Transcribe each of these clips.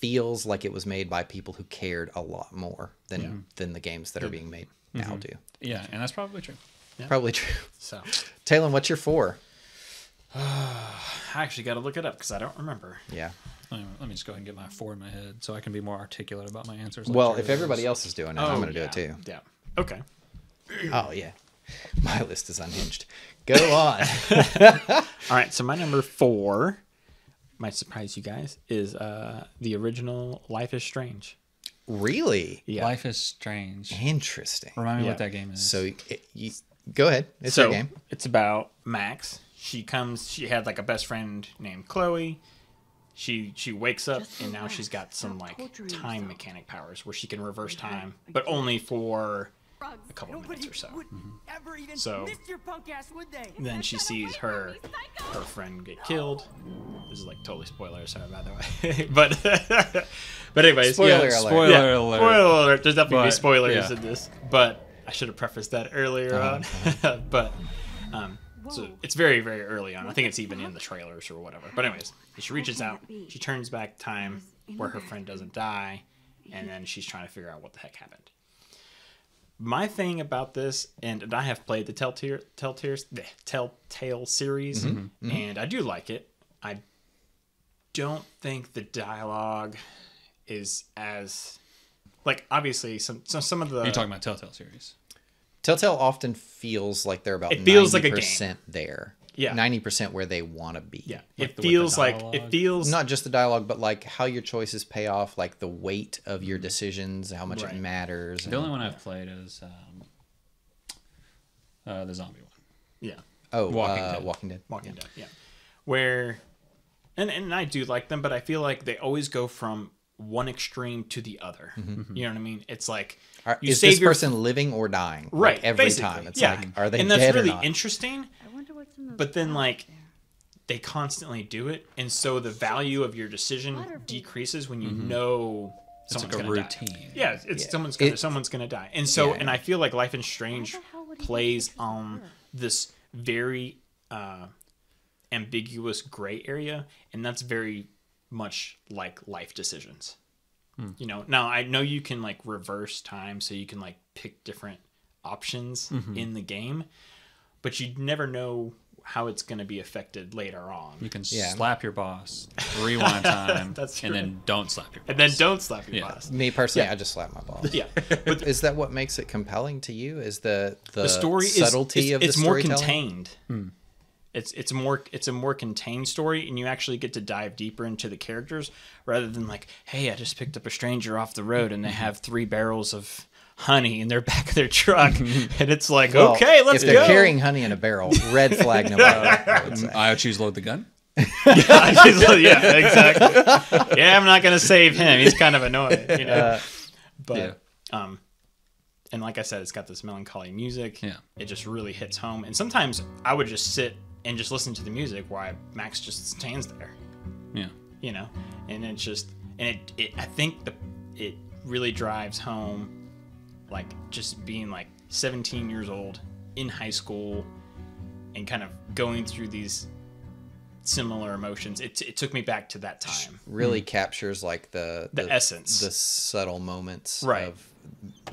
feels like it was made by people who cared a lot more than the games that are being made now do. Yeah, and that's probably true. Yeah. Probably true. So, Talon, what's your 4? I actually got to look it up because I don't remember. Yeah. Anyway, let me just go ahead and get my 4 in my head so I can be more articulate about my answers. Well, if everybody else is doing it, I'm going to do it too. Yeah. Okay. Oh, yeah. My list is unhinged. Go on. All right. So my number 4, might surprise you guys, is the original Life is Strange. Really? Yeah. Life is Strange. Interesting. Remind me what that game is. So you go ahead. It's your game. It's about Max. She had like a best friend named Chloe. She wakes up and now she's got some like time mechanic powers where she can reverse time, but only for a couple of minutes or so. So then she sees her friend get killed. This is like totally spoiler, sorry by the way. but anyways, Spoiler alert. Spoiler alert. Spoiler alert. There's definitely spoilers in this, but I should have prefaced that earlier on. But so it's very, very early on. I think it's even in the trailers or whatever. But anyways, she reaches out. She turns back time where her friend doesn't die, and then she's trying to figure out what the heck happened. My thing about this, and I have played the Telltale series, and I do like it. I don't think the dialogue is as, like, obviously some of the... You're talking about Telltale series. Telltale often feels like they're about 90% like a game. there. Yeah. 90% where they want to be. Yeah. Like It feels Not just the dialogue, but like how your choices pay off, like the weight of your decisions, how much it matters. The only one I've played is the zombie one. Yeah. Oh, Walking Dead. Walking Dead. Yeah. Where, and I do like them, but I feel like they always go from one extreme to the other. You know what I mean? It's like Is this person living or dying? Right. Like every basically. time. It's like, are they and dead that's really or not? interesting. I wonder what's in those But then, boxes like, there. they constantly do it, and so the value of your decision decreases when you know It's someone's like a gonna routine. die. Yeah, someone's gonna die, and so and I feel like Life is Strange plays on this very ambiguous gray area, and that's very much like life decisions. You know, now I know you can like reverse time, so you can like pick different options in the game, but you never know how it's going to be affected later on. You can slap your boss, rewind time, That's and true. then don't slap your boss. And then don't slap your boss. Me personally, I just slap my boss. Yeah, but Is that what makes it compelling to you? Is the story subtlety of the it's more storytelling? contained. It's a more contained story, and you actually get to dive deeper into the characters rather than like, hey, I just picked up a stranger off the road and they have 3 barrels of honey in their back of their truck, and it's like, Well, okay, let's go. If they're carrying honey in a barrel, red flag no matter. I would say. I choose load the gun. Yeah, exactly. Yeah, I'm not gonna save him. He's kind of annoying, you know. But and like I said, it's got this melancholy music. Yeah. It just really hits home. And sometimes I would just sit and just listen to the music while Max just stands there. Yeah. You know, and it's just, and it I think it really drives home, like just being like 17 years old in high school and kind of going through these similar emotions. It took me back to that time. Really captures like the essence, the subtle moments of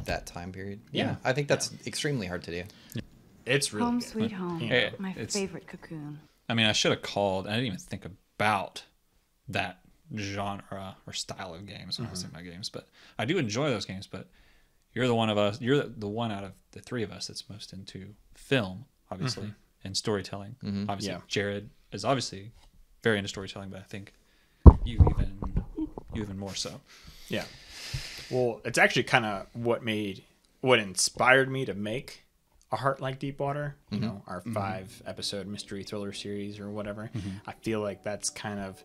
that time period. Yeah. I think that's extremely hard to do. It's really Home good. Sweet Home, Yeah. my It's- favorite cocoon. I mean, I should have called. I didn't even think about that genre or style of games when I was thinking about games. But I do enjoy those games. But you're the one of us. You're the one out of the 3 of us that's most into film, obviously, and storytelling. Obviously, Jared is obviously very into storytelling, but I think you even more so. Yeah. Well, it's actually kind of what inspired me to make A Heart Like Deepwater, you know, our 5-episode mystery thriller series or whatever. I feel like that's kind of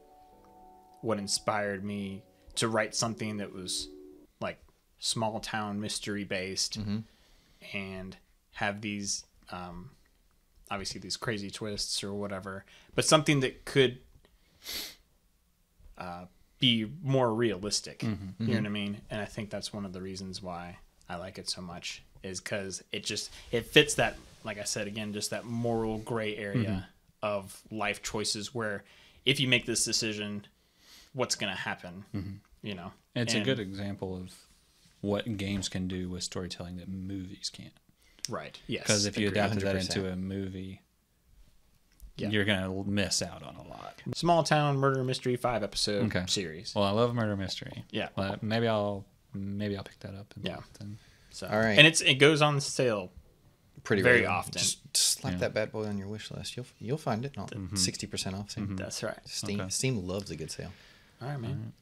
what inspired me to write something that was like small town mystery based and have these obviously these crazy twists or whatever, but something that could be more realistic. You know what I mean? And I think that's one of the reasons why I like it so much, is because it fits that, like I said again, just that moral gray area of life choices where if you make this decision, what's going to happen? you know. It's a good example of what games can do with storytelling that movies can't. Right. Yes. Because if you adapted 100%. that into a movie, you're going to miss out on a lot. Small Town Murder Mystery 5-episode series. Well, I love murder mystery. Yeah. Well, maybe I'll pick that up. Then. So, all right. And it goes on sale pretty very rarely. often. Just slap that bad boy on your wish list. You'll find it. 60% off. Soon. That's right. Steam loves a good sale. All right, man.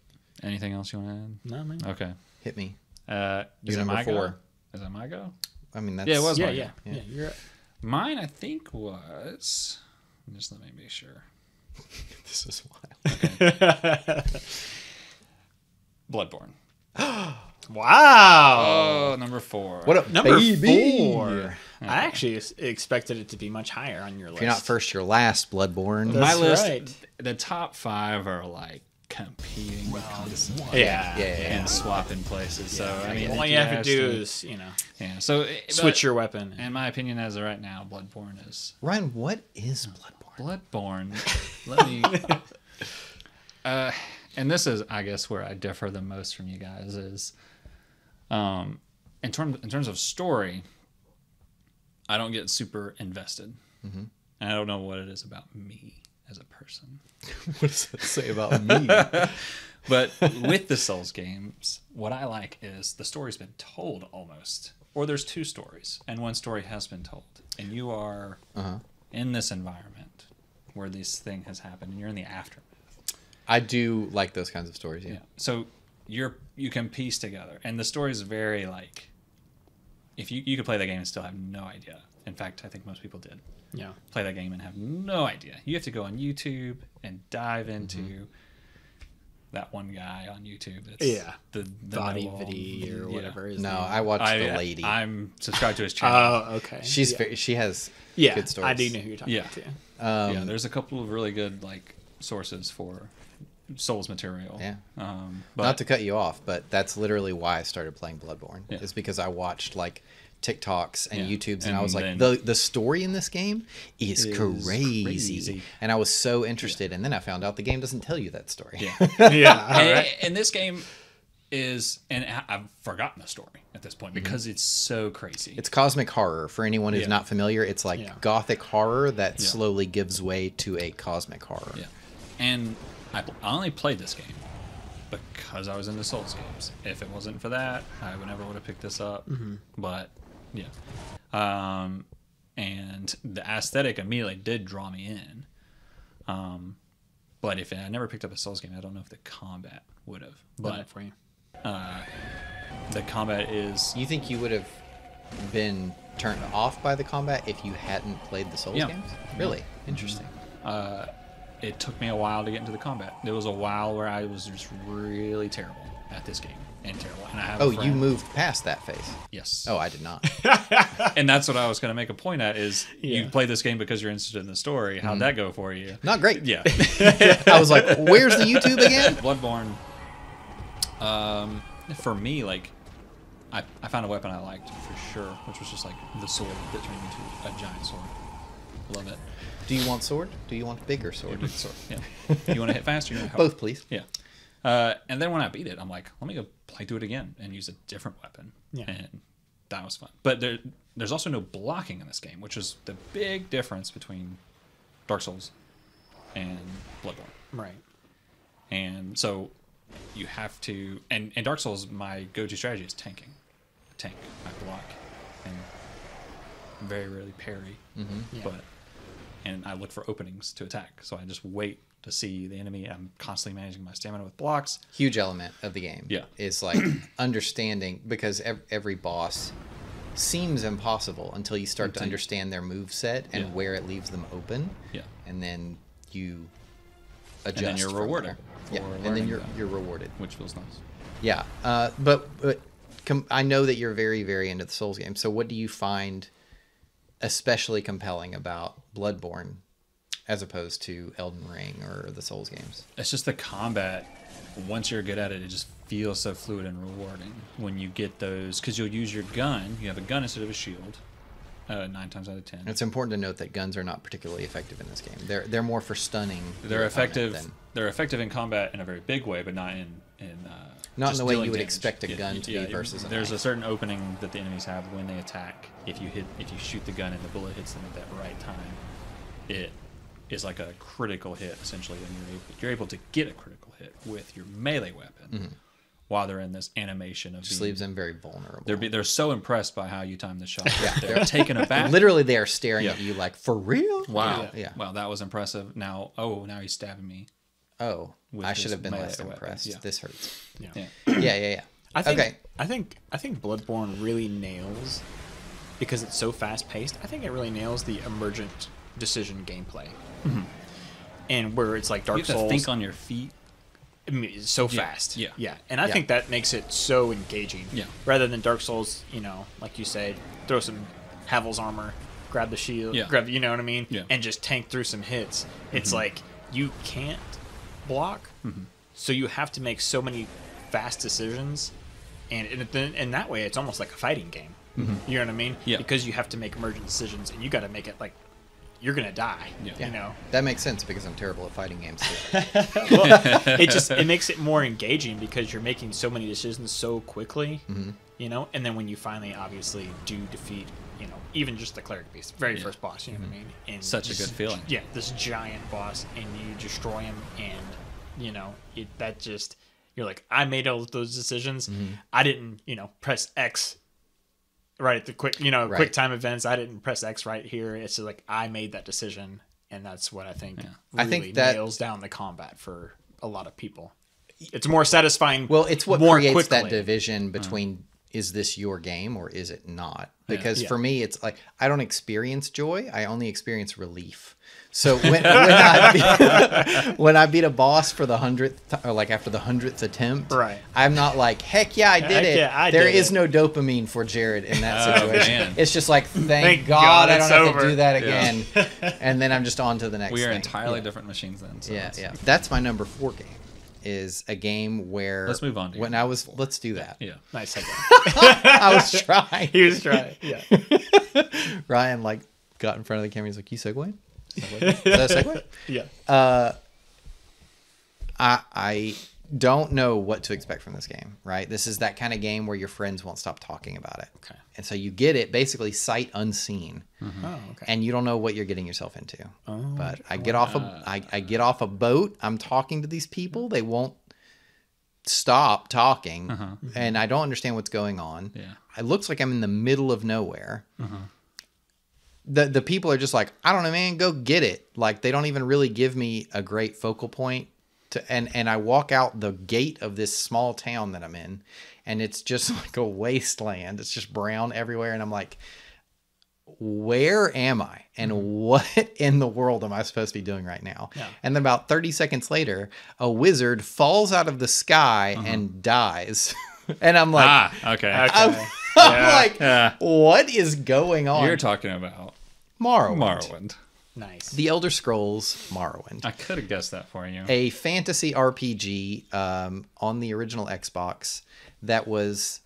Anything else you want to No, man. add? Okay. Hit me. Is You're it number my 4. go? Is it my go? I mean, that's... Yeah, it was my Yeah, go. you're Mine, I think, was... Just let me be sure. This is wild. Bloodborne. Wow. Oh, number 4. What up, Number baby? 4. I actually expected it to be much higher on your list. If you're not first, you're last, Bloodborne. That's My list, right. the top 5 are like competing with Yeah. and swapping places. So, I mean, All if you have to asked do me- is, Yeah, so... switch your weapon. In my opinion, as of right now, Bloodborne is... Ryan, what is Bloodborne? Bloodborne. Let me... and this is, I guess, where I differ the most from you guys is... in terms of story, I don't get super invested. And I don't know what it is about me as a person. What does that say about me? But with the Souls games, what I like is the story's been told almost. Or there's 2 stories, and one story has been told. And you are in this environment where this thing has happened, and you're in the aftermath. I do like those kinds of stories, yeah. So you can piece together. And the story is very like... If you could play that game and still have no idea. In fact, I think most people did. Yeah. Play that game and have no idea. You have to go on YouTube and dive into that one guy on YouTube. That's the Body know-all. Viddy or whatever. His No, name. I watched The Lady. I'm subscribed to his channel. Oh, okay. She has good stories. I do know who you're talking to. Yeah, there's a couple of really good like sources for Souls material. Yeah. But Not to cut you off, but that's literally why I started playing Bloodborne. Yeah. Is because I watched like TikToks and YouTubes, and And I was like, then- the story in this game is crazy. And I was so interested, and then I found out the game doesn't tell you that story. Yeah. Yeah. And this game is, and I've forgotten the story at this point because it's so crazy. It's cosmic horror. For anyone who's Yeah. not familiar, it's like Yeah. gothic horror that slowly gives way to a cosmic horror. Yeah. And I only played this game because I was into Souls games. If it wasn't for that, I would never would have picked this up. But yeah. And the aesthetic immediately did draw me in. But if I never picked up a Souls game, I don't know if the combat would have. But for you. the combat is You think you would have been turned off by the combat if you hadn't played the Souls Yeah. games? Really? Interesting. it took me a while to get into the combat. There was a while where I was just really terrible at this game and terrible. And I have a Oh, you friend- moved past that phase. Yes. Oh, I did not. And that's what I was going to make a point at is you Yeah. play this game because you're interested in the story. How'd that go for you? Not great. Yeah. I was like, where's the YouTube again? Bloodborne, for me, like, I found a weapon I liked for sure, which was just like the sword that turned into a giant sword. Love it. Do you want sword? Do you want bigger sword? Big sword. Yeah. You want to hit fast? You want to Both, please. Yeah. And then when I beat it, I'm like, let me go play through it again and use a different weapon. Yeah. And that was fun. But there's also no blocking in this game, which is the big difference between Dark Souls and Bloodborne. Right. And so you have to... And in Dark Souls, my go-to strategy is tanking. I tank. I block. And very rarely parry. Yeah. And I look for openings to attack. So I just wait to see the enemy. I'm constantly managing my stamina with blocks. Huge element of the game. Yeah. Is like understanding, because every boss seems impossible until you start to understand their move set and Yeah. where it leaves them open. Yeah. And then you adjust. And then you're from rewarded there. for Yeah. And then learning you're that. you're rewarded. Which feels nice. Yeah. But I know that you're very, very into the Souls games. So what do you find especially compelling about Bloodborne as opposed to Elden Ring or the Souls games? It's just the combat. Once you're good at it, it just feels so fluid and rewarding when you get those. Because you'll use your gun. You have a gun instead of a shield. 9 times out of 10. It's important to note that guns are not particularly effective in this game. They're more for stunning. They're effective. They're effective in combat in a very big way, but not in not in just the way you dealing would damage. expect a gun to be versus a There's knife. a certain opening that the enemies have when they attack. If you shoot the gun and the bullet hits them at that right time, it is like a critical hit essentially, and you're able to get a critical hit with your melee weapon while they're in this animation of Just leaves them very vulnerable. They're so impressed by how you time the shot. They're taken aback. Literally, they are staring at you like, for real? Wow. Yeah. Wow, that was impressive. Now he's stabbing me. Oh, With I should his have been melee less weapon. impressed. Yeah. This hurts. Yeah. Yeah. I think, Okay. I think Bloodborne really nails, because it's so fast paced. I think it really nails the emergent decision gameplay, and where it's like Dark You have to Souls. think on your feet. I mean, it's so fast. Yeah. And I think that makes it so engaging. Yeah. Rather than Dark Souls, like you said, throw some Havel's armor, grab the shield, Yeah. grab, you know what I mean, Yeah. and just tank through some hits. It's like you can't block, so you have to make so many fast decisions, and that way it's almost like a fighting game. You know what I mean? Yeah. Because you have to make emergent decisions, and you got to make it like you're gonna die. Yeah. You know. That makes sense because I'm terrible at fighting games too. It makes it more engaging because you're making so many decisions so quickly, and then when you finally obviously do defeat, even just the cleric beast, very first boss, you know what I mean? And Such a good feeling. Yeah, this giant boss, and you destroy him, and you're like, I made all of those decisions. I didn't, press X right at the quick time events. I didn't press X right here. It's just like I made that decision, and that's what I think really I think that nails down the combat for a lot of people. It's more satisfying. Well, it's what more creates that quickly. division between is this your game or is it not? Because Yeah. for me, it's like I don't experience joy. I only experience relief. So when I beat a boss for the 100th, or like after the 100th attempt, Right. I'm not like, heck yeah, I did it. yeah, There did is it. no dopamine for Jared in that Oh, situation. man. It's just like, thank God God I don't it's have over. to do that Yeah. again. And then I'm just on to the next We are thing. entirely Yeah. different machines then. So Yeah, it's- yeah. That's my number 4 game. Is a game where Let's move on to your number 4. Let's do that. Nice segue. I was trying. He was trying. Yeah. Ryan got in front of the camera. He's like, "You segueing? Is that a segue?" Yeah. I don't know what to expect from this game. Right? This is that kind of game where your friends won't stop talking about it. Okay. And so you get it basically sight unseen, Oh, okay. and you don't know what you're getting yourself into. But I get off I get off a boat. I'm talking to these people. They won't stop talking, and I don't understand what's going on. Yeah. It looks like I'm in the middle of nowhere. The people are just like, I don't know, man, go get it. Like, they don't even really give me a great focal point. And I walk out the gate of this small town that I'm in, and it's just like a wasteland. It's just brown everywhere, and I'm like, where am I? And what in the world am I supposed to be doing right now? Yeah. And then about 30 seconds later, a wizard falls out of the sky and dies. And I'm like, okay. I'm Yeah. like, Yeah. what is going on? You're talking about Morrowind. Morrowind. Nice. The Elder Scrolls Morrowind. I could have guessed that for you. A fantasy RPG on the original Xbox that was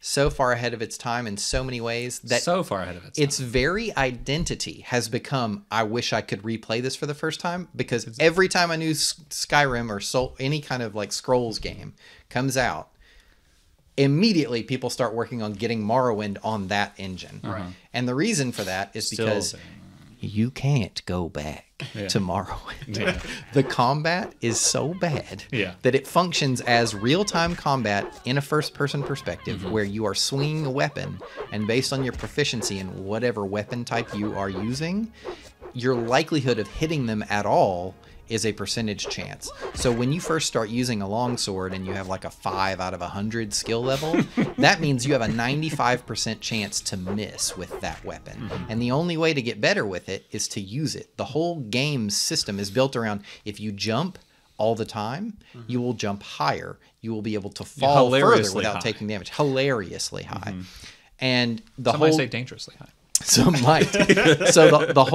so far ahead of its time in so many ways that so far ahead of its very identity has become, I wish I could replay this for the first time, because every time a new Skyrim or any kind of like Scrolls game comes out, immediately people start working on getting Morrowind on that engine. Right. And the reason for that is Still because there. you can't go back to Morrowind. The combat is so bad that it functions as real-time combat in a first-person perspective, where you are swinging a weapon, and based on your proficiency in whatever weapon type you are using, your likelihood of hitting them at all is a percentage chance. So when you first start using a longsword and you have like a 5 out of 100 skill level, that means you have a 95% chance to miss with that weapon. And the only way to get better with it is to use it. The whole game's system is built around, if you jump all the time, you will jump higher. You will be able to fall further without taking damage. Hilariously high. And the Some might whole say dangerously high. So the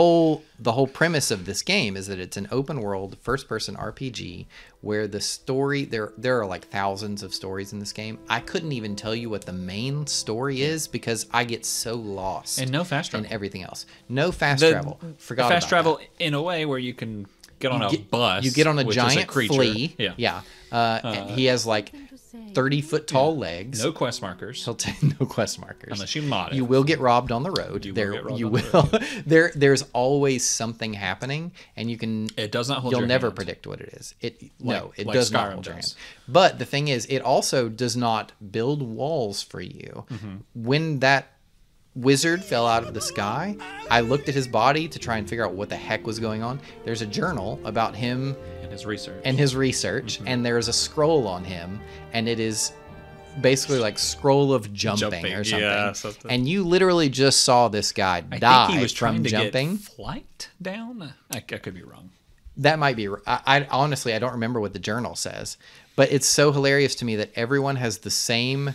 whole premise of this game is that it's an open world first person RPG where the story there are like thousands of stories in this game. I couldn't even tell you what the main story is because I get so lost. And no fast travel. And everything else. No fast travel. Forgot fast about travel that. in a way where you can get on a bus. You get on a which is giant creature. flea. Yeah. And he has like 30-foot tall legs. No quest markers. He'll take no quest markers Unless you mod it. You will get robbed on the road. There's always something happening, and you can. It does not hold. You'll your never hand. predict what it is. It Like does Skyrim not hold your does. hand. But the thing is, it also does not build walls for you. Mm-hmm. When that wizard fell out of the sky, I looked at his body to try and figure out what the heck was going on. There's a journal about him And his research. Mm-hmm. And there's a scroll on him, and it is basically like scroll of jumping or something. Yeah, something. And you literally just saw this guy I die think he was trying from to jumping. get flight down. I could be wrong. That might be. I honestly, I don't remember what the journal says, but it's so hilarious to me that everyone has the same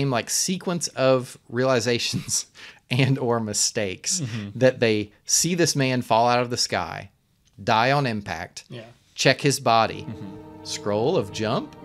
like sequence of realizations and or mistakes that they see this man fall out of the sky, die on impact, check his body, scroll of jump,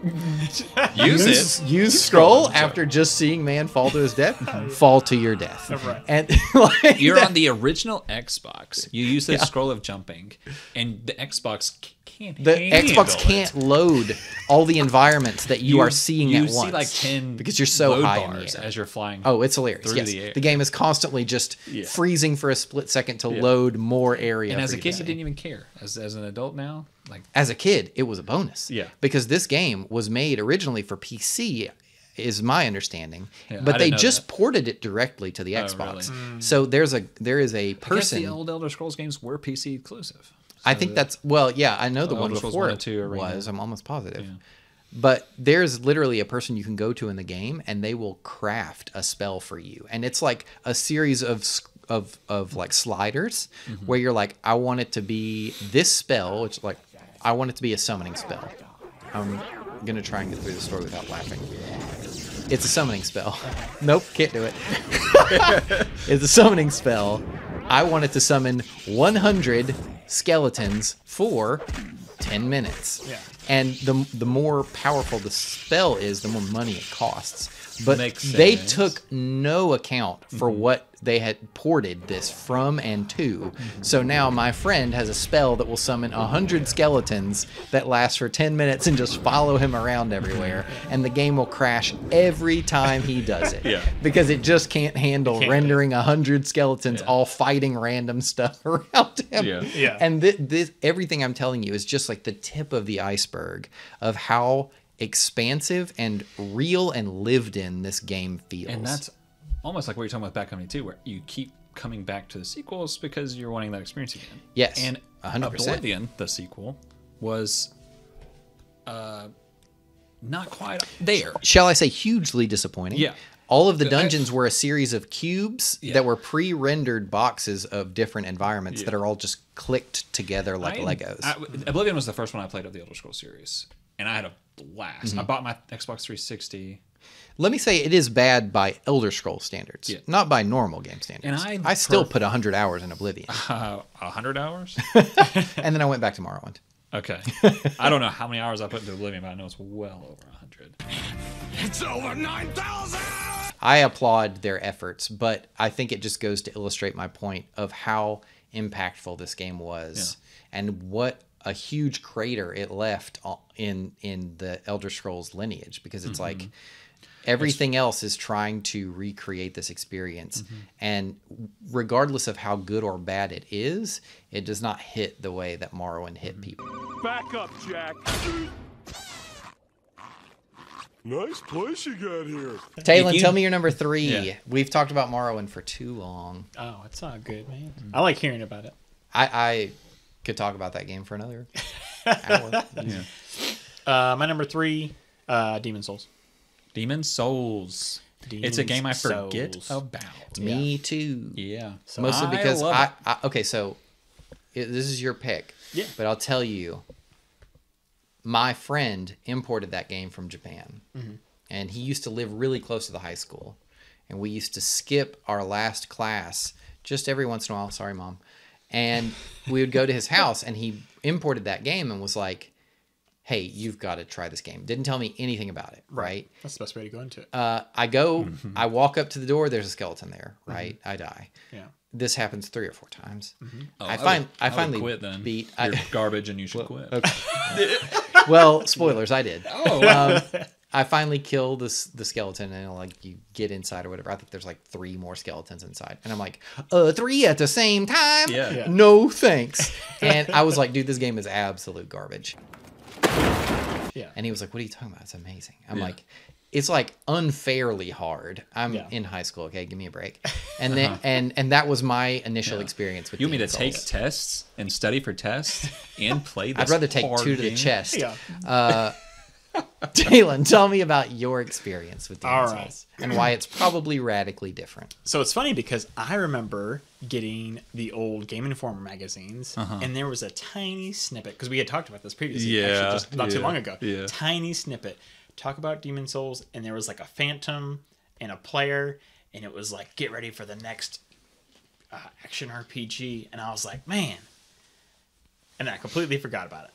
use scroll after just seeing man fall to his death, fall to your death. Right. And like You're on the original Xbox. You use the scroll of jumping, and the Xbox can't. the handle Xbox it. can't load all the environments that you are seeing you at see once. like 10 because you're so load high in bars the air. as you're flying. Oh, it's hilarious. through Yes. the air. The game is constantly just freezing for a split second to load more area. And as for a you kid, to you see. didn't even care. As an adult now, like As a kid, it was a bonus. Yeah. Because this game was made originally for PC, is my understanding. Yeah, but I they didn't know just that. ported it directly to the Xbox. really? So there is a I guess person. the old Elder Scrolls games were PC exclusive. I think that's I know the one Elder Scrolls before 1 it and 2 Arena. was. I'm almost positive. But there's literally a person you can go to in the game, and they will craft a spell for you, and it's like a series of like sliders where you're like, I want it to be this spell, which like I want it to be a summoning spell. I'm gonna try and get through the story without laughing. It's a summoning spell. Nope, can't do it. It's a summoning spell. I want it to summon 100 skeletons for 10 minutes. Yeah. And the more powerful the spell is, the more money it costs. But Makes they sense. took no account for what they had ported this from and to. So now my friend has a spell that will summon 100 skeletons that lasts for 10 minutes and just follow him around everywhere. And the game will crash every time he does it. Yeah. Because it just can't handle rendering 100 skeletons all fighting random stuff around him. Yeah. Yeah. And this everything I'm telling you is just like the tip of the iceberg of how expansive and real and lived in this game feels. And that's almost like what you're talking about Back 2, where you keep coming back to the sequels because you're wanting that experience again. Yes, And 100%. Oblivion, the sequel, was not quite there. Shall I say hugely disappointing? Yeah. All of the dungeons were a series of cubes Yeah. that were pre-rendered boxes of different environments that are all just clicked together like Legos. Oblivion was the first one I played of the Elder Scrolls series, and I had a blast. I bought my Xbox 360. Let me say it is bad by Elder Scrolls standards, Yeah. not by normal game standards. And I still put 100 hours in Oblivion, 100 hours? and then I went back to Morrowind. Okay. I don't know how many hours I put into Oblivion, but I know it's well over 100. It's over 9,000! I applaud their efforts, but I think it just goes to illustrate my point of how impactful this game was and what a huge crater it left in the Elder Scrolls lineage, because it's like everything else is trying to recreate this experience, and regardless of how good or bad it is, it does not hit the way that Morrowind hit people. Back up, Jack. Nice place you got here. Taylor, tell me your number 3. Yeah. We've talked about Morrowind for too long. Oh, it's not good, man. I like hearing about it. I could talk about that game for another hour. My number 3, Demon Souls. Demon Souls. It's a game I forget Souls. about. Me too. Yeah. Mostly I because love it. okay, so this is your pick. Yeah. But I'll tell you, my friend imported that game from Japan, and he used to live really close to the high school, and we used to skip our last class just every once in a while. Sorry, Mom. And we would go to his house, and he imported that game and was like, hey, you've got to try this game. Didn't tell me anything about it, right? That's the best way to go into it. I walk up to the door, there's a skeleton there, right? I die. Yeah. This happens 3 or 4 times. Oh, I would finally quit then. beat. You're garbage and you should quit. Well, spoilers, I did. Oh, I finally kill the skeleton, and like you get inside or whatever. I think there's like 3 more skeletons inside, and I'm like, 3 at the same time? Yeah. No thanks. And I was like, dude, this game is absolute garbage. Yeah. And he was like, what are you talking about? It's amazing. I'm like, it's like unfairly hard. I'm in high school. Okay, give me a break. And then and that was my initial experiance with. you want me to Demon's take Souls. tests and study for tests and play this? I'd rather take hard 2 to the game? chest. Yeah. Jalen, tell me about your experience with Demon's All right. Souls and why it's probably radically different. So it's funny because I remember getting the old Game Informer magazines, and there was a tiny snippet, because we had talked about this previously, actually, just not too long ago. Yeah. Tiny snippet. Talk about Demon's Souls, and there was like a phantom and a player, and it was like, get ready for the next action RPG. And I was like, man. And I completely forgot about it.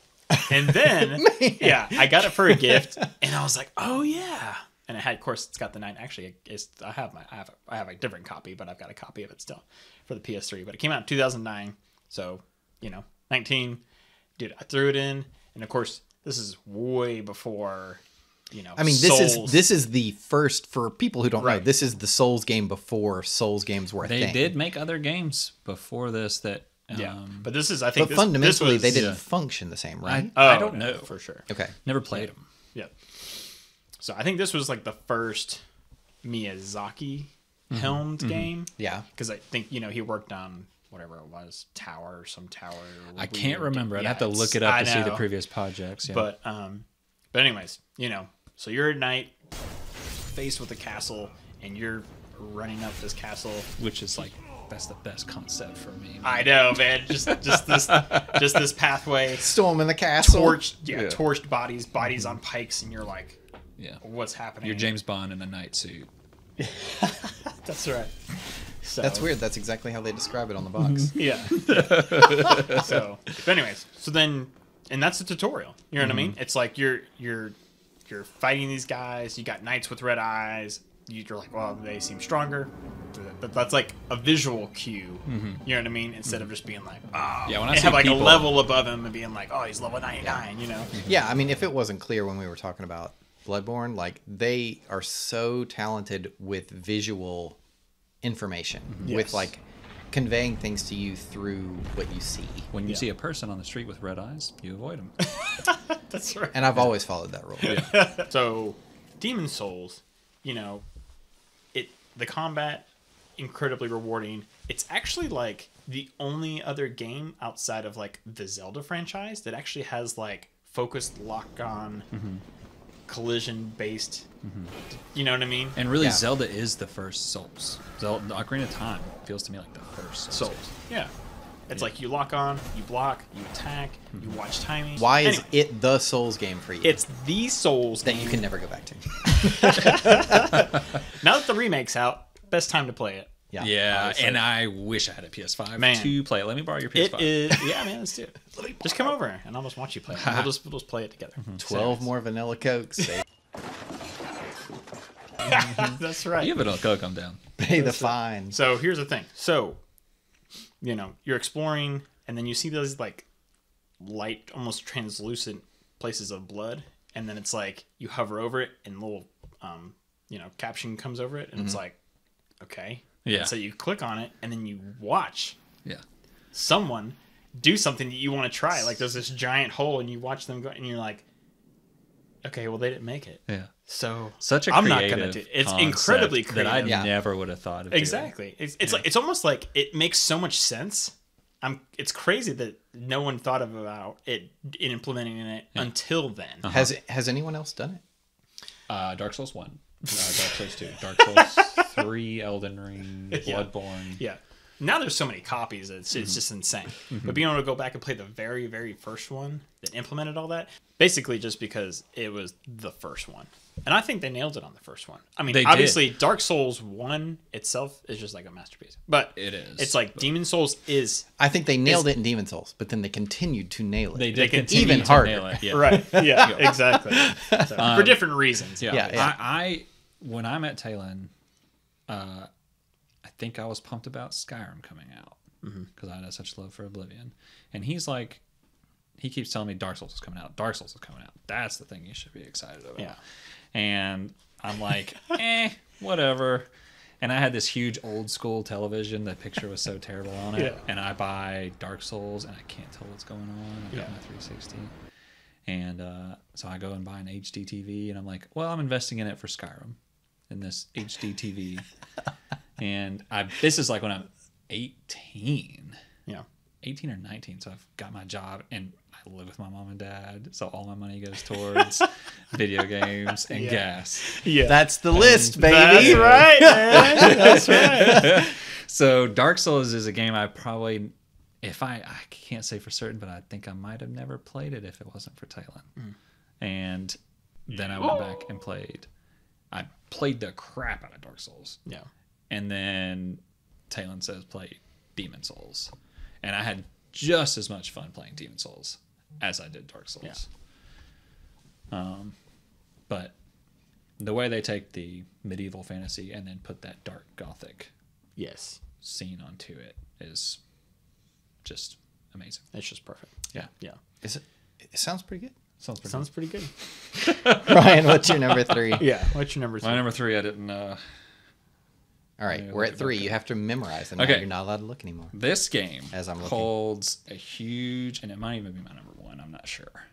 And then, I got it for a gift, and I was like, oh, yeah. And it had, of course, it's got the 9. Actually, I have a different copy, but I've got a copy of it still for the PS3. But it came out in 2009, so 19. Dude, I threw it in, and of course, this is way before. I mean, Souls. this is the first, for people who don't know, Right. this is the Souls game before Souls games were a They thing. did make other games before this that. But this is, I think, But fundamentally, this they was, didn't function the same, right? I don't know for sure. Okay. Never played them. Yeah. So I think this was like the first Miyazaki helmed game. Yeah. Because I think, he worked on whatever it was, Tower. I can't remember. I'd Yeah, have to look it up to see the previous projects. Yeah. But anyways, so you're at night faced with a castle, and you're running up this castle. which is like that's the best concept for me. I know, man. Just this pathway. Storm in the castle. Torched bodies on pikes, and you're like, Yeah. what's happening? You're James Bond in a night suit. That's right. So, That's weird. That's exactly how they describe it on the box. Yeah. So, but anyways, and that's the tutorial. You know what I mean? It's like you're fighting these guys. You got knights with red eyes. You're like, well, they seem stronger. But that's like a visual cue. You know what I mean? Instead of just being like, oh, Yeah, when I and see have like people- a level above him and being like, oh, he's level 99. Yeah, I mean, if it wasn't clear when we were talking about Bloodborne, like they are so talented with visual information, with Yes. like conveying things to you through what you see. When you see a person on the street with red eyes, you avoid them. That's right. And I've always followed that rule. So, Demon's Souls, the combat, incredibly rewarding. It's actually like the only other game outside of like the Zelda franchise that actually has like focused lock-on, collision-based. You know what I mean? And really, Yeah. Zelda is the first Souls. Zelda, Ocarina of Time feels to me like the first Souls. Yeah. It's like you lock on, you block, you attack, you watch timing. Why is Anyway, it the Souls game for you? it's the Souls that game. you can never go back to. Now that the remake's out, best time to play it. Yeah, Honestly. and I wish I had a PS5 Man. to play it. Let me borrow your It PS5. is, yeah, man, let's do it. Just come over and I'll just watch you play it. We'll just play it together. 12 more vanilla cokes. That's right. You have it on Coke, I'm down. Pay the fine. So here's the thing. So, you're exploring, and then you see those like light, almost translucent places of blood, and then it's like you hover over it, and little, caption comes over it, and it's like, okay. Yeah. And so you click on it, and then you watch Yeah. someone do something that you want to try. Like there's this giant hole, and you watch them go, and you're like, okay, well they didn't make it. Yeah. So Such a I'm creative not gonna do it. It's concept incredibly that I creative. Yeah. never would have thought of doing. Exactly. It's like it's almost like it makes so much sense. It's crazy that no one thought about it in implementing it until then. Has anyone else done it? Dark Souls 1. Dark Souls 2. Dark Souls 3, Elden Ring, Yeah. Bloodborne. Yeah. now there's so many copies, it's just insane. But being able to go back and play the very, very first one that implemented all that, basically just because it was the first one. And I think they nailed it on the first one. I mean, They obviously, Dark Souls 1 itself is just like a masterpiece. But It is. It's like Demon Souls is... I think they nailed it in Demon Souls, but then they continued to nail it. They did can continue even to harder. nail it. Yeah. Right. Yeah, exactly. So, for different reasons. Yeah. Yeah. I when I met Talon, I think I was pumped about Skyrim coming out because I had such love for Oblivion, and he's like, he keeps telling me Dark Souls is coming out. Dark Souls is coming out. That's the thing you should be excited about. Yeah. And I'm like, whatever. And I had this huge old school television. The picture was so terrible on it. Yeah. And I buy Dark Souls, and I can't tell what's going on. I've got my 360. And so I go and buy an HD TV, and I'm like, well, I'm investing in it for Skyrim, in this HD TV. And this is like when I'm 18. Yeah. 18 or 19. So I've got my job, and I live with my mom and dad. So all my money goes towards video games and gas. Yeah. That's the list, baby. That's right, man. That's right. So Dark Souls is a game I probably, I can't say for certain, but I think I might have never played it if it wasn't for Talon. And then I went back and I played the crap out of Dark Souls. Yeah. And then Talon says play Demon Souls. And I had just as much fun playing Demon Souls as I did Dark Souls. Yeah. But the way they take the medieval fantasy and then put that dark gothic Yes. scene onto it is just amazing. It's just perfect. Yeah. Yeah. It sounds pretty good. Sounds pretty Sounds pretty good. Ryan, what's your number 3? Yeah. What's your number good. 3? My number 3, I didn't... All right, Yeah, we're look at 3. about You have to memorize them. Now Okay. you're not allowed to look anymore. This game As I'm looking. holds a huge... And it might even be my number 1. I'm not sure.